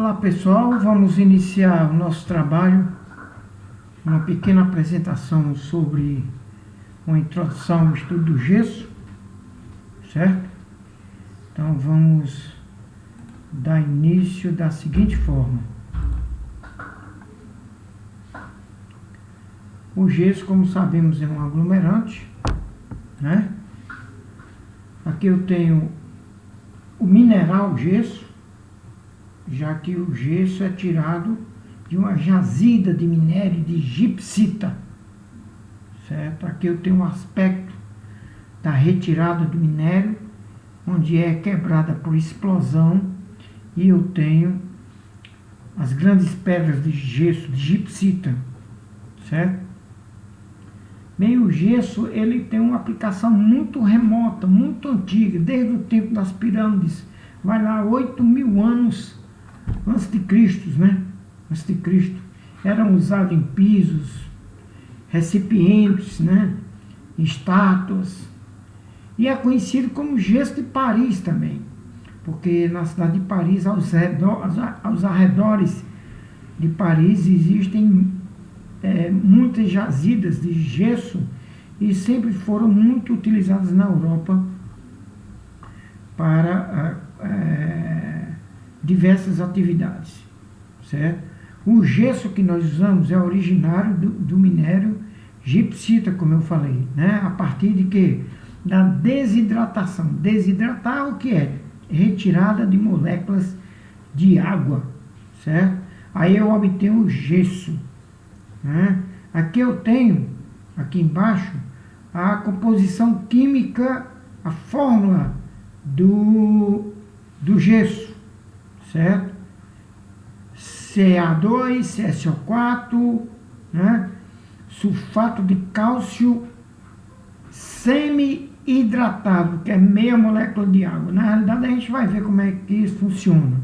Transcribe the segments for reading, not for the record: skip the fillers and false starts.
Olá pessoal, vamos iniciar o nosso trabalho, uma pequena apresentação sobre uma introdução ao estudo do gesso, certo? Então vamos dar início da seguinte forma. O gesso, como sabemos, é um aglomerante, né? Aqui eu tenho o mineral gesso, já que o gesso é tirado de uma jazida de minério de gipsita, certo? Aqui eu tenho um aspecto da retirada do minério, onde é quebrada por explosão, e eu tenho as grandes pedras de gesso de gipsita, certo? Bem, o gesso ele tem uma aplicação muito remota, muito antiga, desde o tempo das pirâmides, vai lá 8.000 anos antes de Cristo, né? Antes de Cristo. Eram usados em pisos, recipientes, né? Estátuas. E é conhecido como gesso de Paris também, porque na cidade de Paris, aos arredores de Paris, existem muitas jazidas de gesso e sempre foram muito utilizadas na Europa para diversas atividades, certo? O gesso que nós usamos é originário do minério gipsita, como eu falei, né? A partir de quê? Da desidratação. Desidratar o que é? Retirada de moléculas de água, certo? Aí eu obtenho o gesso, né? Aqui eu tenho, aqui embaixo, a composição química, a fórmula do gesso, certo? Ca2, CSO4, né? Sulfato de cálcio semi-hidratado, que é meia molécula de água. Na realidade, a gente vai ver como é que isso funciona,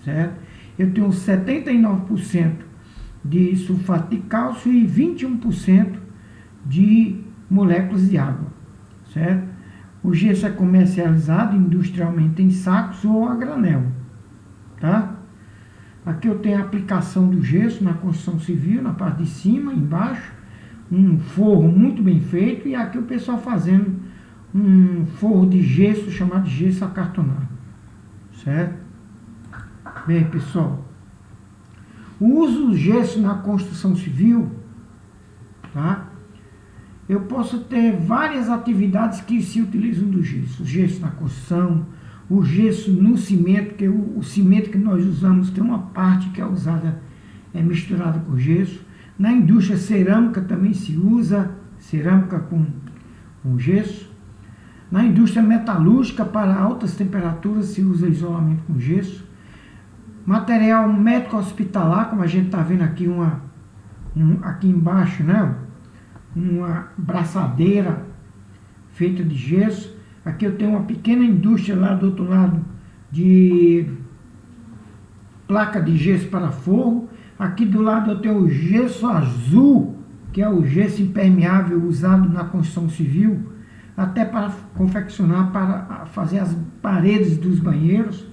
certo? Eu tenho 79% de sulfato de cálcio e 21% de moléculas de água, certo? O gesso é comercializado industrialmente em sacos ou a granel, tá? Aqui eu tenho a aplicação do gesso na construção civil, na parte de cima, embaixo, um forro muito bem feito, e aqui o pessoal fazendo um forro de gesso chamado gesso acartonado, certo? Bem, pessoal, o uso do gesso na construção civil, tá? Eu posso ter várias atividades que se utilizam do gesso. O gesso na construção, o gesso no cimento, que o cimento que nós usamos tem uma parte que é usada, é misturada com gesso. Na indústria cerâmica também se usa cerâmica com gesso. Na indústria metalúrgica, para altas temperaturas, se usa isolamento com gesso. Material médico hospitalar, como a gente está vendo aqui, aqui embaixo, né? Uma braçadeira feita de gesso. Aqui eu tenho uma pequena indústria lá do outro lado de placa de gesso para forro. Aqui do lado eu tenho o gesso azul, que é o gesso impermeável usado na construção civil, até para confeccionar, para fazer as paredes dos banheiros.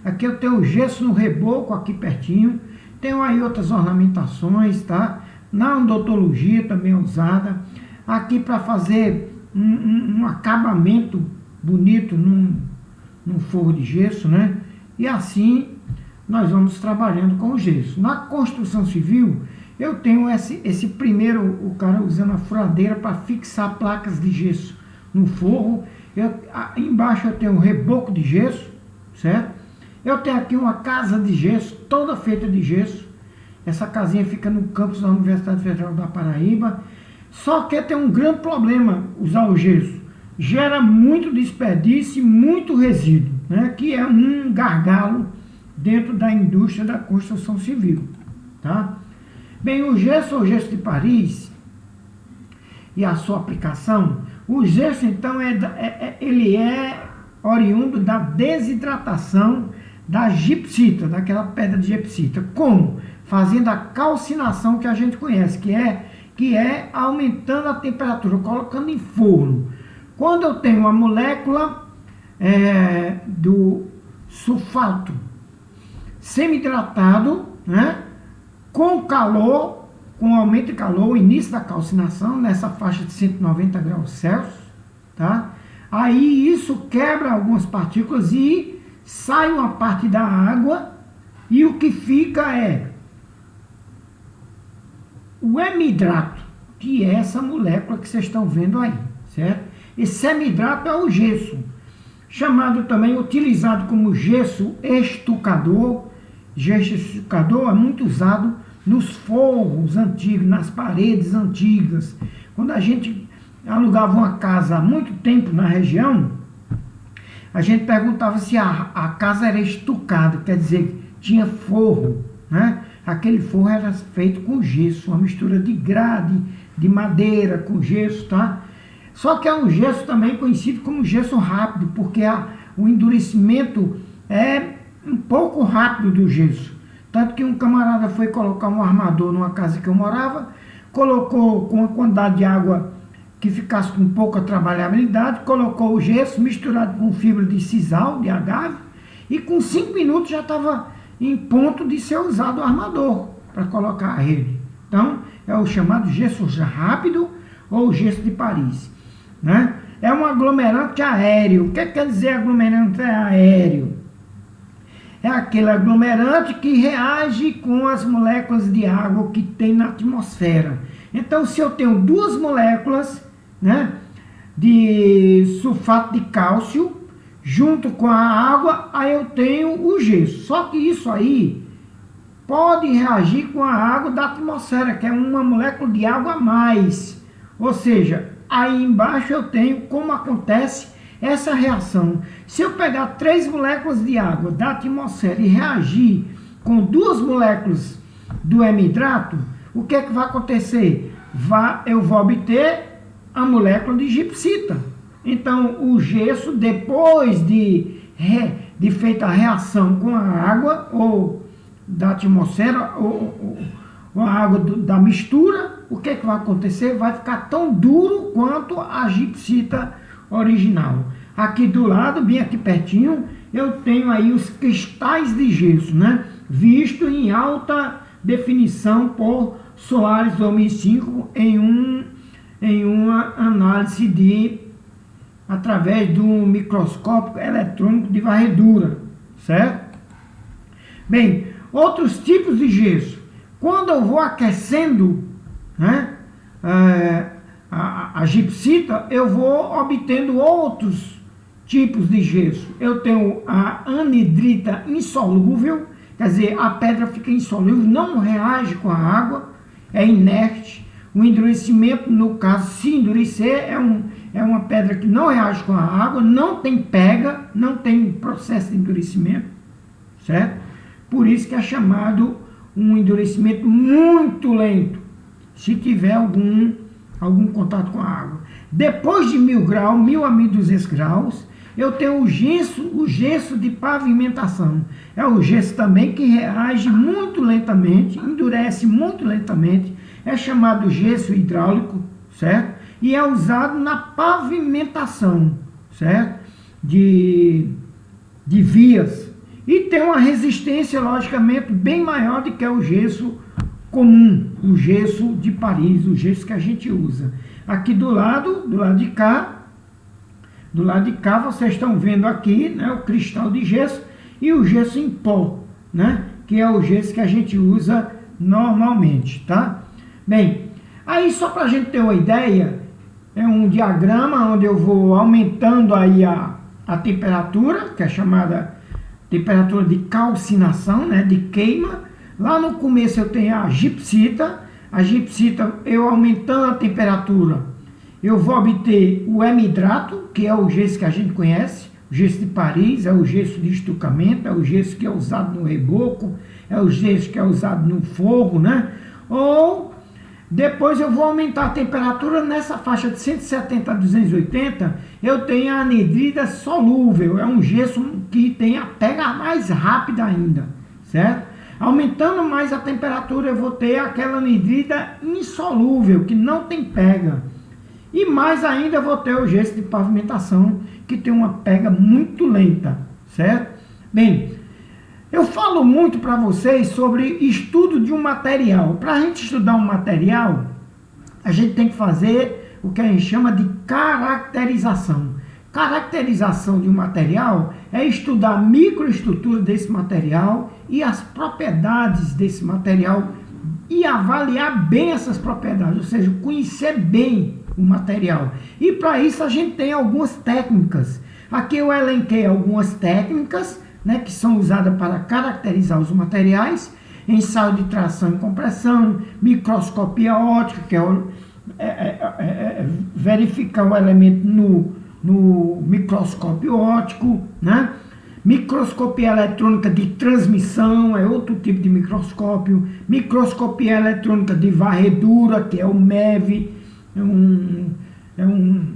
Aqui eu tenho o gesso no reboco, aqui pertinho. Tenho aí outras ornamentações, tá? Na odontologia também é usada. Aqui para fazer um acabamento bonito num forro de gesso, né? E assim nós vamos trabalhando com o gesso. Na construção civil, eu tenho esse primeiro, o cara usando a furadeira para fixar placas de gesso no forro. Embaixo eu tenho um reboco de gesso, certo? Eu tenho aqui uma casa de gesso, toda feita de gesso. Essa casinha fica no campus da Universidade Federal da Paraíba. Só que tem um grande problema usar o gesso. Gera muito desperdício e muito resíduo, né? Que é um gargalo dentro da indústria da construção civil, tá? Bem, o gesso de Paris e a sua aplicação, o gesso então ele é oriundo da desidratação da gipsita, daquela pedra de gipsita. Como? Fazendo a calcinação que a gente conhece, que é aumentando a temperatura, colocando em forno. Quando eu tenho a molécula do sulfato semi-hidratado, né? Com calor, com aumento de calor, o início da calcinação, nessa faixa de 190 graus Celsius, tá? Aí isso quebra algumas partículas e sai uma parte da água, e o que fica é o hemidrato, que é essa molécula que vocês estão vendo aí, certo? Esse hemidrato é o gesso, chamado também, utilizado como gesso estucador. Gesso estucador é muito usado nos forros antigos, nas paredes antigas. Quando a gente alugava uma casa há muito tempo na região, a gente perguntava se a casa era estucada, quer dizer, tinha forro, né? Aquele forro era feito com gesso, uma mistura de grade, de madeira com gesso, tá? Só que é um gesso também conhecido como gesso rápido, porque o endurecimento é um pouco rápido do gesso. Tanto que um camarada foi colocar um armador numa casa que eu morava, colocou com uma quantidade de água que ficasse com pouca trabalhabilidade, colocou o gesso misturado com fibra de sisal, de agave, e com 5 minutos já estava em ponto de ser usado o armador para colocar a rede. Então, é o chamado gesso rápido ou gesso de Paris, né? É um aglomerante aéreo. O que quer dizer aglomerante aéreo? É aquele aglomerante que reage com as moléculas de água que tem na atmosfera. Então, se eu tenho duas moléculas, né, de sulfato de cálcio junto com a água, aí eu tenho o gesso. Só que isso aí pode reagir com a água da atmosfera, que é uma molécula de água a mais. Ou seja, aí embaixo eu tenho como acontece essa reação. Se eu pegar 3 moléculas de água da atmosfera e reagir com 2 moléculas do hemidrato, o que é que vai acontecer? Eu vou obter a molécula de gipsita. Então, o gesso, depois de feita a reação com a água, ou da atmosfera, ou a água da mistura, o que é que vai acontecer? Vai ficar tão duro quanto a gipsita original. Aqui do lado, bem aqui pertinho, eu tenho aí os cristais de gesso, né? Visto em alta definição por Soares 2005 em uma análise através do microscópio eletrônico de varredura, certo? Bem, outros tipos de gesso. Quando eu vou aquecendo, né, a gipsita, eu vou obtendo outros tipos de gesso. Eu tenho a anidrita insolúvel, quer dizer, a pedra fica insolúvel, não reage com a água, é inerte. O endurecimento, no caso, se endurecer, é uma pedra que não reage com a água, não tem pega, não tem processo de endurecimento, certo? Por isso que é chamado um endurecimento muito lento, se tiver algum contato com a água. Depois de 1000 graus, 1000 a 1200 graus, eu tenho o gesso de pavimentação. É o gesso também que reage muito lentamente, endurece muito lentamente, é chamado gesso hidráulico, certo? E é usado na pavimentação, certo? De vias. E tem uma resistência, logicamente, bem maior do que o gesso comum, o gesso de Paris, o gesso que a gente usa. Aqui do lado de cá, vocês estão vendo aqui, né, o cristal de gesso e o gesso em pó, né, que é o gesso que a gente usa normalmente, tá? Bem, aí só para a gente ter uma ideia, é um diagrama onde eu vou aumentando aí a temperatura, que é chamada temperatura de calcinação, né, de queima. Lá no começo eu tenho a gipsita, eu aumentando a temperatura, eu vou obter o hemidrato, que é o gesso que a gente conhece, o gesso de Paris, é o gesso de estucamento, é o gesso que é usado no reboco, é o gesso que é usado no forro, né? Ou depois eu vou aumentar a temperatura nessa faixa de 170 a 280, eu tenho a anidrida solúvel, é um gesso que tem a pega mais rápida ainda, certo? Aumentando mais a temperatura, eu vou ter aquela anidrida insolúvel, que não tem pega. E mais ainda eu vou ter o gesso de pavimentação, que tem uma pega muito lenta, certo? Bem, Eu falo muito para vocês sobre estudo de um material. Para a gente estudar um material, a gente tem que fazer o que a gente chama de caracterização. Caracterização de um material é estudar a microestrutura desse material e as propriedades desse material e avaliar bem essas propriedades, ou seja, conhecer bem o material. E para isso a gente tem algumas técnicas. Aqui eu elenquei algumas técnicas, né, que são usadas para caracterizar os materiais: ensaio de tração e compressão, microscopia óptica, que é verificar o elemento no microscópio óptico, né? Microscopia eletrônica de transmissão é outro tipo de microscópio. Microscopia eletrônica de varredura, que é o MEV, é um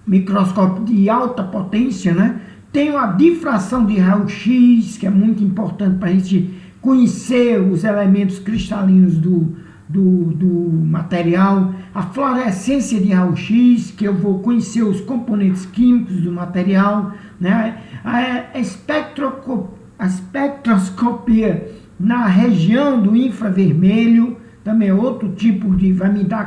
microscópio de alta potência, né? Tem a difração de raio-x, que é muito importante para a gente conhecer os elementos cristalinos do material. A fluorescência de raio-x, que eu vou conhecer os componentes químicos do material, né? A espectroscopia na região do infravermelho, também é outro tipo de,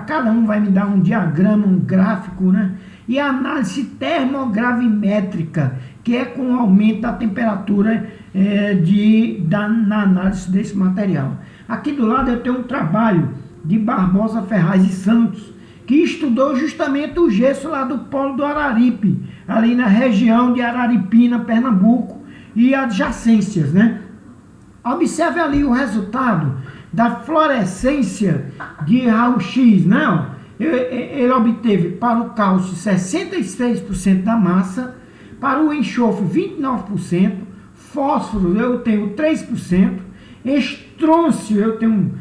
cada um vai me dar um diagrama, um gráfico, né? E a análise termogravimétrica, que é com o aumento da temperatura na análise desse material. Aqui do lado eu tenho um trabalho de Barbosa, Ferraz e Santos, que estudou justamente o gesso lá do Polo do Araripe, ali na região de Araripina, Pernambuco e adjacências, né? Observe ali o resultado da fluorescência de raio-x, né? Ele obteve para o cálcio 66% da massa, para o enxofre 29%, fósforo eu tenho 3%, estrôncio eu tenho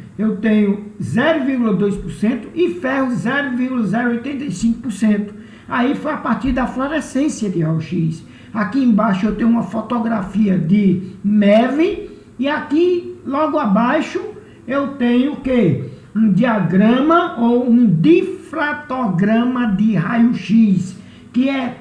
0,2% e ferro 0,085%. Aí foi a partir da fluorescência de raio-x. Aqui embaixo eu tenho uma fotografia de MEV e aqui logo abaixo eu tenho o quê? Um diagrama ou um difratograma de raio-x, que é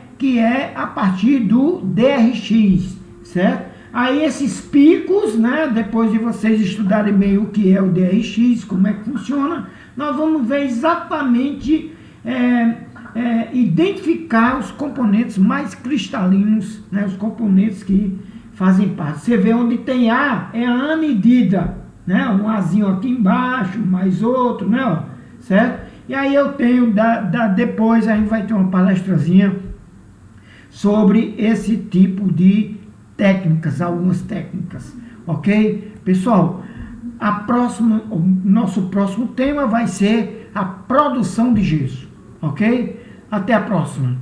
a partir do DRX, certo? Aí esses picos, né, depois de vocês estudarem bem o que é o DRX, como é que funciona, nós vamos ver exatamente, identificar os componentes mais cristalinos, né, os componentes que fazem parte. Você vê onde tem A, é a anidrida, né, um Azinho aqui embaixo, mais outro, né, ó, certo? E aí eu tenho, depois a gente vai ter uma palestrazinha sobre esse tipo de técnicas, algumas técnicas, ok? Pessoal, o nosso próximo tema vai ser a produção de gesso, ok? Até a próxima.